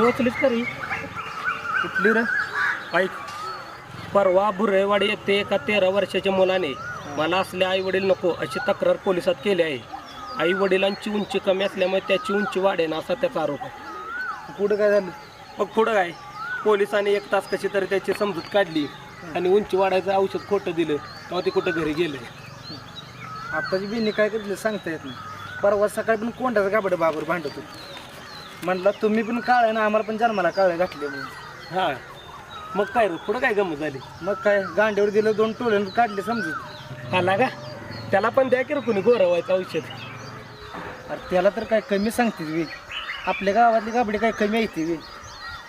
तुम्ही उचलीच करी. कुठली रे? ऐक, परवा बुरेवाडी येथे एका 13 वर्षाच्या मुलाने मला असले आई वडील नको अशी तक्रार पोलिसात केली आहे. आई वडिलांची उंची कमी असल्यामुळे त्याची उंची वाढेना असा त्याचा आरोप आहे. पुढं काय झालं? मग पुढं काय, पोलिसांनी 1 तास कशी तरी त्याची समजूत काढली आणि उंची वाढायचं औषध खोटं दिलं तेव्हा ते कुठं घरी गेले. आताची बिन्नी काय करतली सांगता येत नाही. परवा सकाळी पण कोंडाचा गाबड बाबर भांडत होतो. म्हणला तुम्ही पण काळ ना, आम्हाला पण जन्माला काळ घातले म्हणून. हां, मग काय रे पुढं काय गमत झाली? मग काय गांडीवर दिलं, 2 टोळे काढले समजूत. आला का? त्याला पण द्या की रे कुणी गोरवायचं औषध. अरे त्याला तर काय कमी सांगते वे, आपल्या गावातली गाबडी काय कमी येते वे.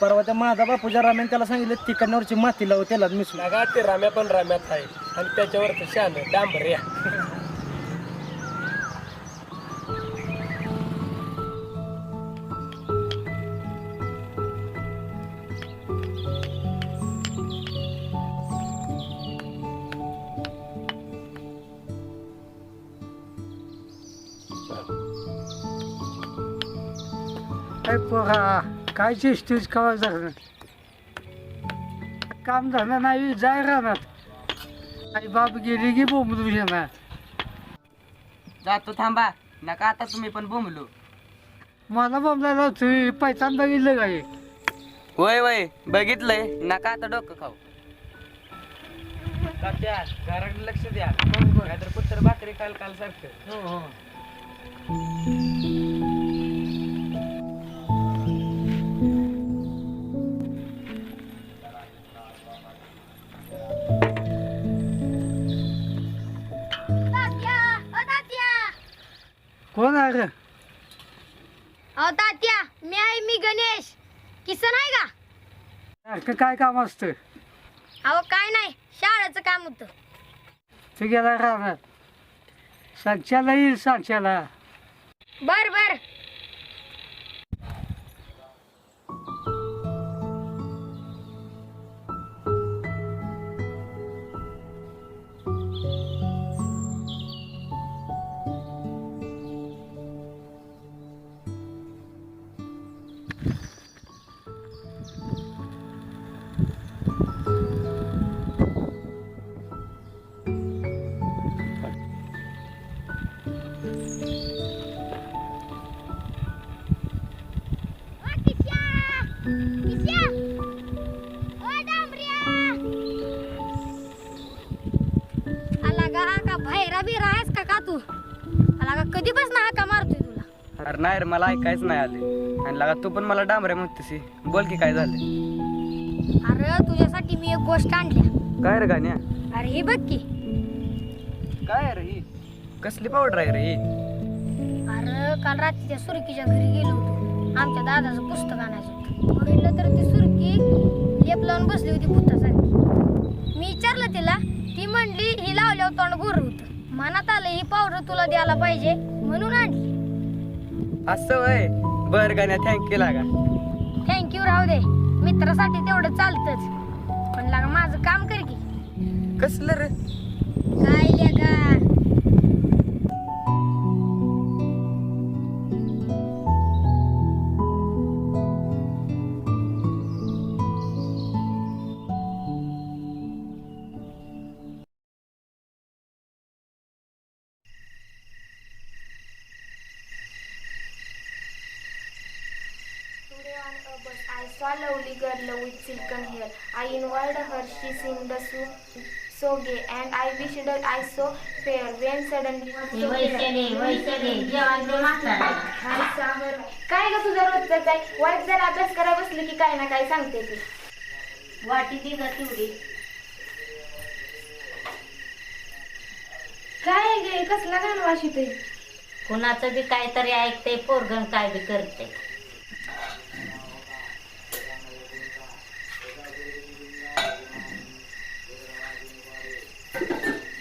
परवा त्या माझा बापूच्या राम्याने त्याला सांगितलं तिकडण्यावरची माती लावू त्याला मिसळू. लागा ते राम्या पण राम्यात आहे आणि त्याच्यावरचं शान डांबर या. काय पोहा काय चेष्टीच कवा झालं काम झालं नाही जाय राहणार. आई बाप गेली की बोंबलू येणार. जातो थांबा नका आता तुम्ही पण बोंबलो. मला बोंबलायला तुम्ही पैतान बघितलं काय? होय होय बघितलंय नका आता डोकं खाऊ. तात्या घराकडे लक्ष द्या, नाहीतर पुत्र भाकरी काल काल सारखं. हो हो. कोण आहे रे? अहो तात्या, मी गणेश. किसन आहे का? सारखं काय काम असतं? अहो काय नाही, शाळेचं काम होतं. तू गेला राहणार. सांगच्याला येईल सांगच्याला. बर बर. कधीपासून हाका मारतोय तुला? अरे नाही रे मला ऐकायच नाही आले आणि लगा तू पण मला डांबरे म्हणतेस. बोल की काय झालं? अरे तुझ्यासाठी मी एक गोष्ट आणल्या. काय रे गाण्या? अरे ही बघ की. काय रे ही कसली पावडर आहे रे ही? अरे काल रात्री त्या सुरकीच्या घरी गेलो होतो. आमच्या दादाचं पुस्तक आणायचं होतं. बघितलं तर ती सुरकी लेप लावून बसली होती भूतासारखी. मी विचारलं तिला, ती म्हणली ही लावल्यावर तोंड गोर होतं. मनात आलं ही पावडर तुला द्यायला पाहिजे म्हणून आणली. असं वय बर गाण्या थँक्यू लागा. थँक्यू राहू दे, मित्रासाठी तेवढं चालतंच. पण लागा माझं काम कर की. कसलं रे? काय लेगा? I saw a lovely girl with silken hair. I invited her. She seemed so gay, and I wished that I saw fair. When suddenly I saw her. काय ग तुझं रोजच आहे? वाईट जर अभ्यास करायला बसली की काय ना काय सांगते ती. वाटी ती का तेवढी? काय गे कसला गाणं वाशितोय? कुणाचं बी काहीतरी ऐकते पोरगण काय बी करते.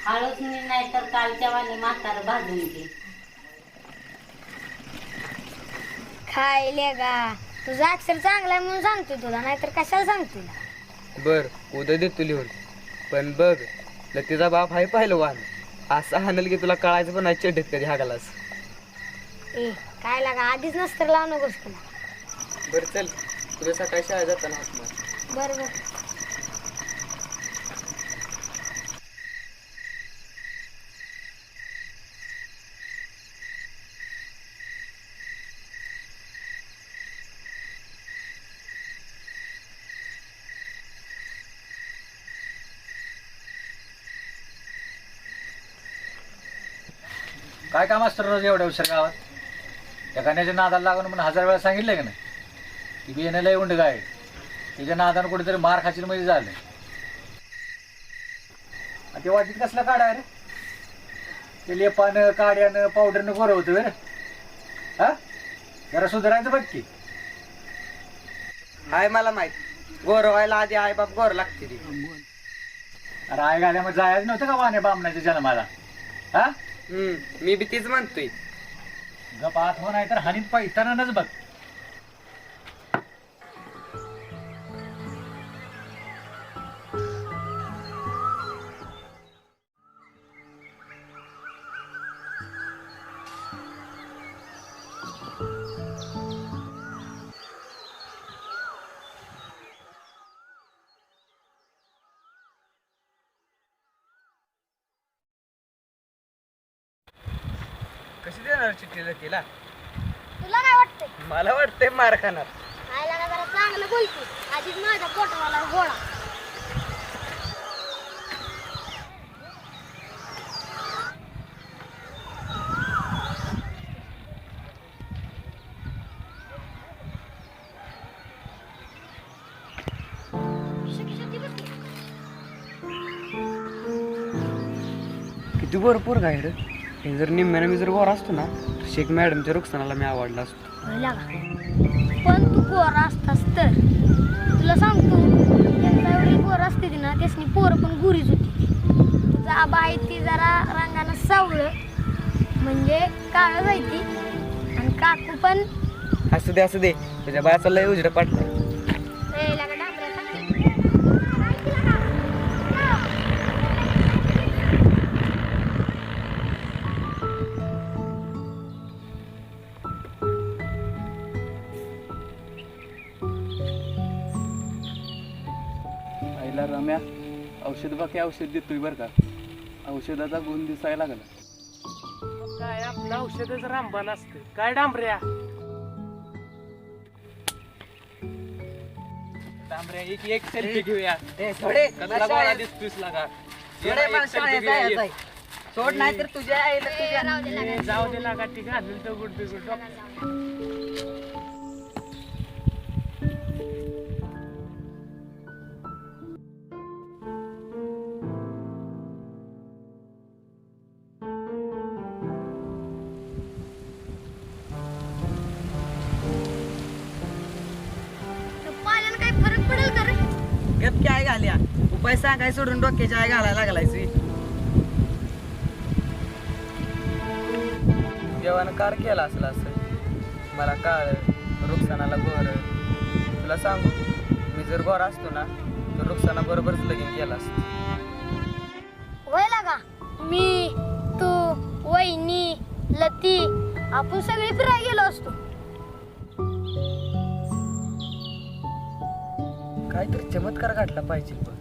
हळूच नाही तर कालच्या वाणी म्हातार भाजून घे. काय लेगा, तुझा अक्षर चांगला आहे म्हणून सांगतोय तुला, नाहीतर कशाला सांगतोय? बर उद्या देतो लिहून. पण बघ लतीचा बाप हाय पाहिलं वाहन असं हाणल की तुला कळायचं पण नाही चड्डीत कधी हागालास. ए काय लागा, आधीच नसतं लावू नकोस तुला. बरं चल. तुम्ही सकाळी शाळेत जाताना हाक मार. बरोबर. काय काम असतं रोज एवढ्या उशीर गावात? त्या गाण्याच्या नादाला लागून म्हणून 1000 वेळा सांगितलं का नाही की बियाणं लय उंड गाय त्याच्या नादानं कुठेतरी मार खाशील म्हणजे झालं. आणि ते वाटीत कसलं काढाय रे? ते लेपानं काड्यानं पावडरनं गोरं होतं रे. हा जरा सुधारायचं बघ की. हाय मला माहित गोर व्हायला आधी आई बाप गोर लागते ती. अरे आय घाल्यामध्ये जायचं नव्हतं का वाणे बामणाच्या जन्माला? हा मी बी तीच म्हणतोय. गप आत हो नाही तर हानीत पैतानाच बघ. कशी देणार चिठ्ठीला तिला? तुला काय वाटतंय? मला वाटतंय मार खाणार. आयला ना जरा चांगलं बोलते. आधीच माझ्या पोटाला गोळा. किती भरपूर काय रे. हे जर निम्म्यानं मी जर गोर असतो ना तर शेख मॅडमच्या रुखसानाला मी आवडला असतो. पण तू गोरा असतास तर तुला सांगतो त्यांचा एवढी गोर असते ती ना त्यासनी पोरं पण गुरीच होती. तुझा आबा आहे ती जरा रंगानं सावळं म्हणजे काळं जायती आणि काकू पण असू दे तुझ्या बायाचा लय उजड पडला. आईला रम्या औषध बाकी औषध देतोय बरं का. औषधाचा गुण दिसायला लागला. काय आपलं औषधच रामबाण असते काय डांबऱ्या. डांबऱ्या एक सेल्फी घेऊया. थोडे कसला गोळा दिसतोयस लागा. सोड नाही तर तुझ्या आईला तुझ्या जाऊ दे लागा ती घालून तर गुड बिगुड डॉक्टर. पाल्यानं काय फरक पडेल का रे? गप काय घाल्या उपाय सांगाय सोडून डोक्याच्या आय घालायला लागलायस. देवानं कार केला असला असं मला काळ रुखसानाला गोर. तुला सांगू मी जर गोरा असतो ना तर रुखसाना बरोबरच लगीन केला असतं. होय लागा मी तू वहिनी लती आपण सगळे फिरायला गेलो असतो. काहीतरी चमत्कार घडला पाहिजे. पण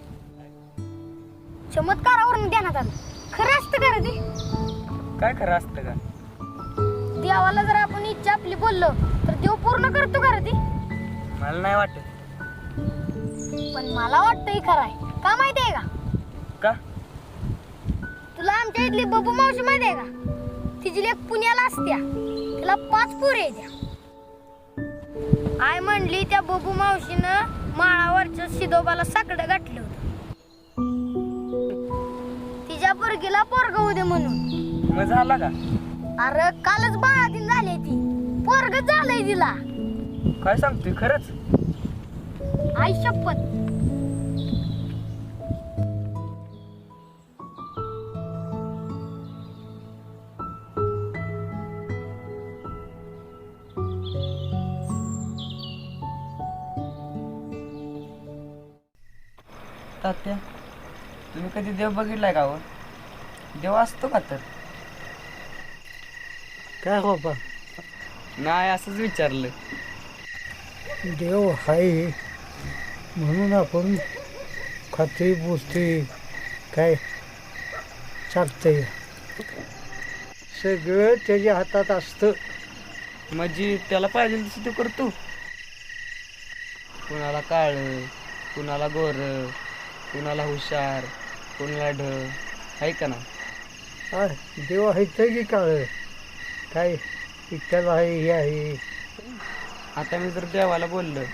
चमत्कारावरून ध्यानात आलं. खरं असतं का रे ते? काय खरं असतं का? देवाला जर आपण इच्छा आपली बोललो तर देव पूर्ण करतो का रे ती? मला नाही वाटत. पण मला वाटतं हे खरं आहे. का माहिती आहे का? का? तुला आमच्या इथली बबू मावशी माहिती आहे का? तिची लेक पुण्याला असत्या. तिला 5 पोरी आहेत. आय म्हणली त्या बबू मावशीनं माळावरच्या सिदोबाला साकडं गाठलं होतं. तिच्या पोरगीला पोरग होऊ दे म्हणून. मग झाला का? अरे कालच बाळातीन झाली ती. पोरग झालंय तिला. काय सांगतोय खरंच? आई शपथ. तात्या तुम्ही कधी देव बघितलाय का? देव असतो का? तर काय बाबा नाही असंच विचारलं. देव आहे म्हणून आपण खाते बोलते काय चालतंय. सगळं त्याच्या हातात असतं. म्हणजे त्याला पाहिजे तसं तो करतो. कुणाला काळं, कुणाला गोरं, कुणाला हुशार, कुणाला ढ आहे का ना. हा देव आहे की काळ काय विठ्ठल आहे हे आहे. आता मी जर देवाला बोललं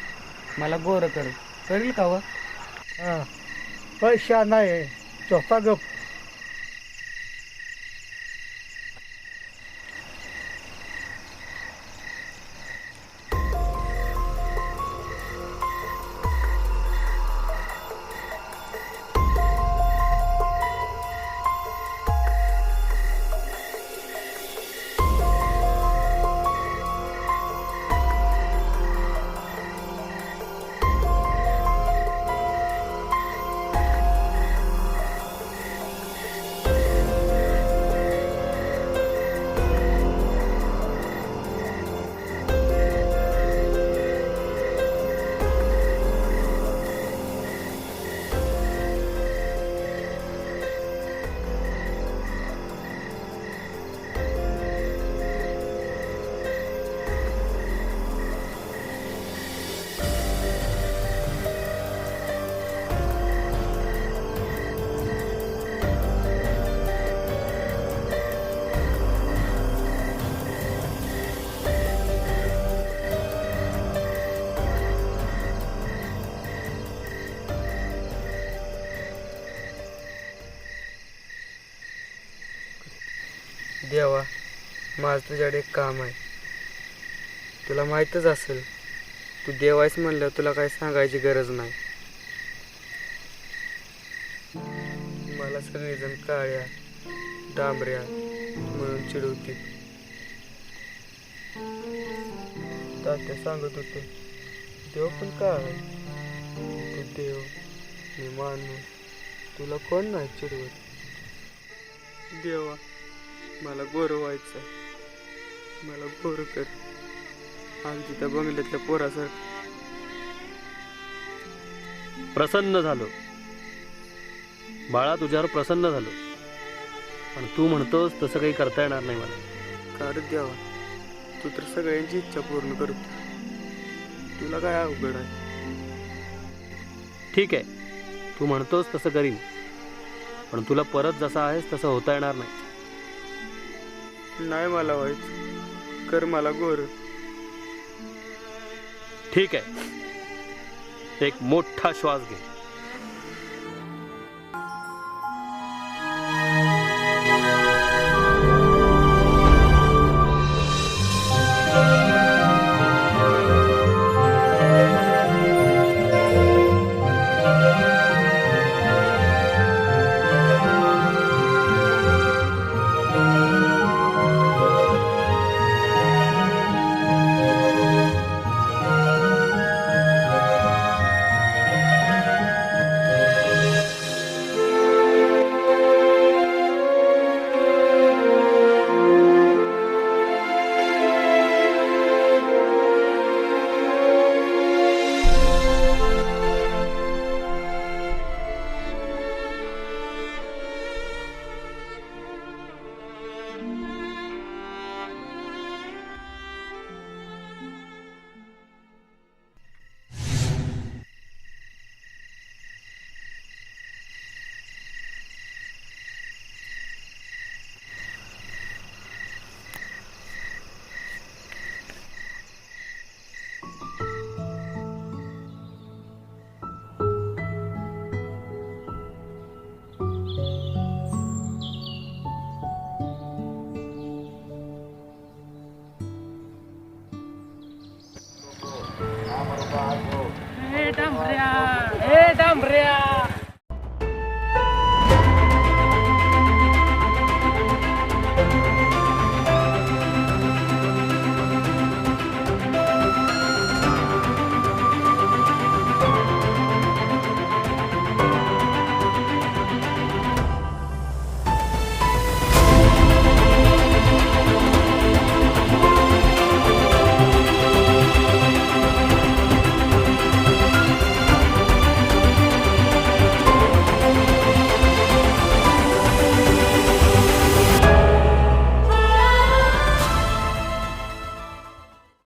मला गोरं कर, करेल का व? हां पैसा नाही झोपा गप. देवा माझं तुझ्याकडे एक काम आहे. तुला माहीतच असेल तू देव आहेस म्हणलं तुला काही सांगायची गरज नाही. मला सगळेजण काळ्या डांबऱ्या म्हणून चिडवतील. तात्या सांगत होते देव पण काळ आहे. तू देव मी माणूस, तुला कोण नाही चिडवत. देवा मला गोरं व्हायचं, मला गोरं कर आमची त्या बंगल्यातल्या पोरासारखं. प्रसन्न झालो बाळा, तुझ्यावर प्रसन्न झालो. पण तू म्हणतोस तसं काही करता येणार नाही मला. कार द्यावा तू तर सगळ्यांची इच्छा पूर्ण करतो. तुला काय अवघड आहे. ठीक आहे, तू म्हणतोस तसं करीन. पण तुला परत जसा आहेस तसं होता येणार नाही. नाही मला व्हायचं, कर मला गोर. ठीक आहे, एक मोठा श्वास घे.